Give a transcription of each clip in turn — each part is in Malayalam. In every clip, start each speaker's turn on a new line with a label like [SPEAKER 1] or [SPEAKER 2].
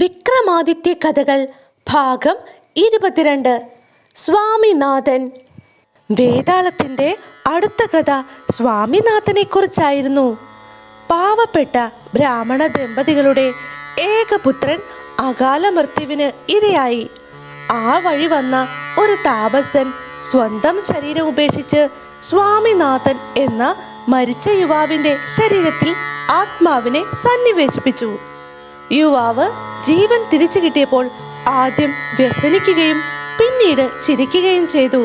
[SPEAKER 1] വിക്രമാദിത്യ കഥകൾ ഭാഗം 22. സ്വാമിനാഥൻ. വേതാളത്തിൻ്റെ അടുത്ത കഥ സ്വാമിനാഥനെക്കുറിച്ചായിരുന്നു. പാവപ്പെട്ട ബ്രാഹ്മണ ദമ്പതികളുടെ ഏകപുത്രൻ അകാല മൃത്യുവിന് ഇരയായി. ആ വഴി വന്ന ഒരു താപസൻ സ്വന്തം ശരീരം ഉപേക്ഷിച്ച് സ്വാമിനാഥൻ എന്ന മരിച്ച യുവാവിൻ്റെ ശരീരത്തിൽ ആത്മാവിനെ സന്നിവേശിപ്പിച്ചു. യുവാവ് ജീവൻ തിരിച്ചു കിട്ടിയപ്പോൾ ആദ്യം വ്യസനിക്കുകയും പിന്നീട് ചിരിക്കുകയും ചെയ്തു.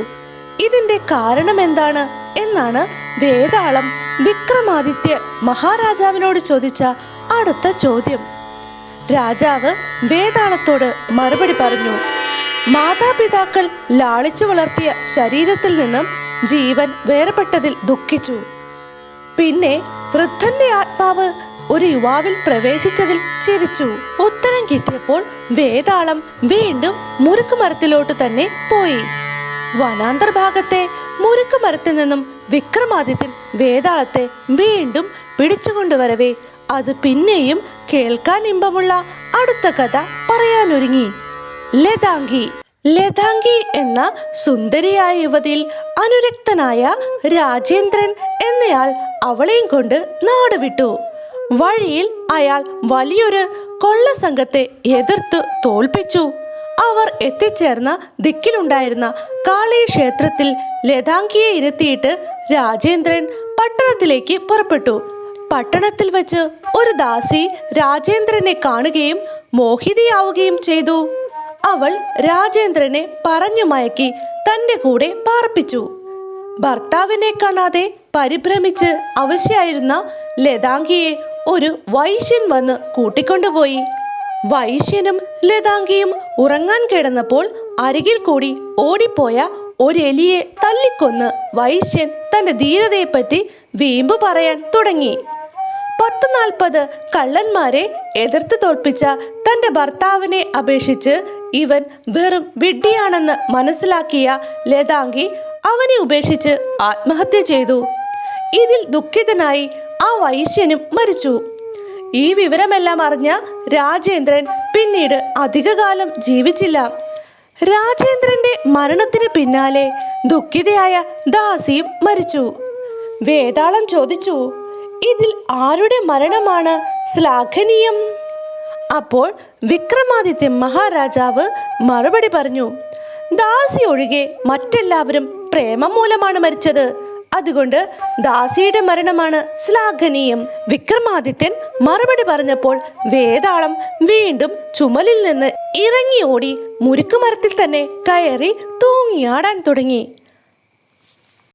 [SPEAKER 1] ഇതിന്റെ കാരണം എന്താണ് എന്നാണ് വേതാളം വിക്രമാദിത്യ മഹാരാജാവിനോട് ചോദിച്ച അടുത്ത ചോദ്യം. രാജാവ് വേതാളത്തോട് മറുപടി പറഞ്ഞു. മാതാപിതാക്കൾ ലാളിച്ചു വളർത്തിയ ശരീരത്തിൽ നിന്നും ജീവൻ വേർപെട്ടതിൽ ദുഃഖിച്ചു. പിന്നെ വൃദ്ധന്റെ ആത്മാവ് ഒരു യുവാവിൽ പ്രവേശിച്ചതിൽ ചിരിച്ചു. ഉത്തരം കിട്ടിയപ്പോൾ വേതാളം വീണ്ടും മുറുക്കുമരത്തിലോട്ട് തന്നെ പോയി. വനാന്തർഭാഗത്തെ മുറുക്കുമരത്തിൽ നിന്നും വിക്രമാദിത്യൻ വേതാളത്തെ വീണ്ടും പിടിച്ചുകൊണ്ടുവരവേ അത് പിന്നെയും കേൾക്കാൻ ഇമ്പമുള്ള അടുത്ത കഥ പറയാനൊരുങ്ങി. ലതാംഗി. ലതാംഗി എന്ന സുന്ദരിയായ യുവതിയിൽ അനുരക്തനായ രാജേന്ദ്രൻ എന്നയാൾ അവളെയും കൊണ്ട് നാട് വിട്ടു. വഴിയിൽ അയാൾ വലിയൊരു കൊള്ള സംഘത്തെ എതിർത്ത് തോൽപ്പിച്ചു. അവർ എത്തിച്ചേർന്ന ദിക്കിലുണ്ടായിരുന്ന കാളി ക്ഷേത്രത്തിൽ ലതാംഗിയെ ഇരുത്തിയിട്ട് രാജേന്ദ്രൻ പട്ടണത്തിലേക്ക് പുറപ്പെട്ടു. പട്ടണത്തിൽ വെച്ച് ഒരു ദാസി രാജേന്ദ്രനെ കാണുകയും മോഹിതയാവുകയും ചെയ്തു. അവൾ രാജേന്ദ്രനെ പറഞ്ഞു മയക്കി തൻ്റെ കൂടെ പാർപ്പിച്ചു. ഭർത്താവിനെ കാണാതെ പരിഭ്രമിച്ച് അവശയായിരുന്ന ലതാംഗിയെ ഒരു വൈശ്യൻ വന്ന് കൂട്ടിക്കൊണ്ടുപോയി. വൈശ്യനും ലതാംഗിയും ഉറങ്ങാൻ കിടന്നപ്പോൾ അരികിൽ കൂടി ഓടിപ്പോയ ഒരു എലിയെ തല്ലിക്കൊന്ന് വൈശ്യൻ തന്റെ ധീരതയെപ്പറ്റി വീമ്പ് പറയാൻ തുടങ്ങി. 40 കള്ളന്മാരെ എതിർത്ത് തോൽപ്പിച്ച തന്റെ ഭർത്താവിനെ അപേക്ഷിച്ച് ഇവൻ വെറും വിഡ്ഢിയാണെന്ന് മനസ്സിലാക്കിയ ലതാംഗി അവനെ ഉപേക്ഷിച്ച് ആത്മഹത്യ ചെയ്തു. ഇതിൽ ദുഃഖിതനായി ആ വൈശ്യനും മരിച്ചു. ഈ വിവരമെല്ലാം അറിഞ്ഞ രാജേന്ദ്രൻ പിന്നീട് അധികകാലം ജീവിച്ചില്ല. രാജേന്ദ്രന്റെ മരണത്തിന് പിന്നാലെ ദുഃഖിതയായ ദാസിയും മരിച്ചു. വേതാളം ചോദിച്ചു, ഇതിൽ ആരുടെ മരണമാണ് ശ്ലാഘനീയം? അപ്പോൾ വിക്രമാദിത്യ മഹാരാജാവ് മറുപടി പറഞ്ഞു, ദാസി ഒഴികെ മറ്റെല്ലാവരും പ്രേമം മൂലമാണ് മരിച്ചത്. അതുകൊണ്ട് ദാസിയുടെ മരണമാണ് ശ്ലാഘനീയം. വിക്രമാദിത്യൻ മറുപടി പറഞ്ഞപ്പോൾ വേതാളം വീണ്ടും ചുമലിൽ നിന്ന് ഇറങ്ങി ഓടി മുരുക്കുമരത്തിൽ തന്നെ കയറി തൂങ്ങിയാടാൻ തുടങ്ങി.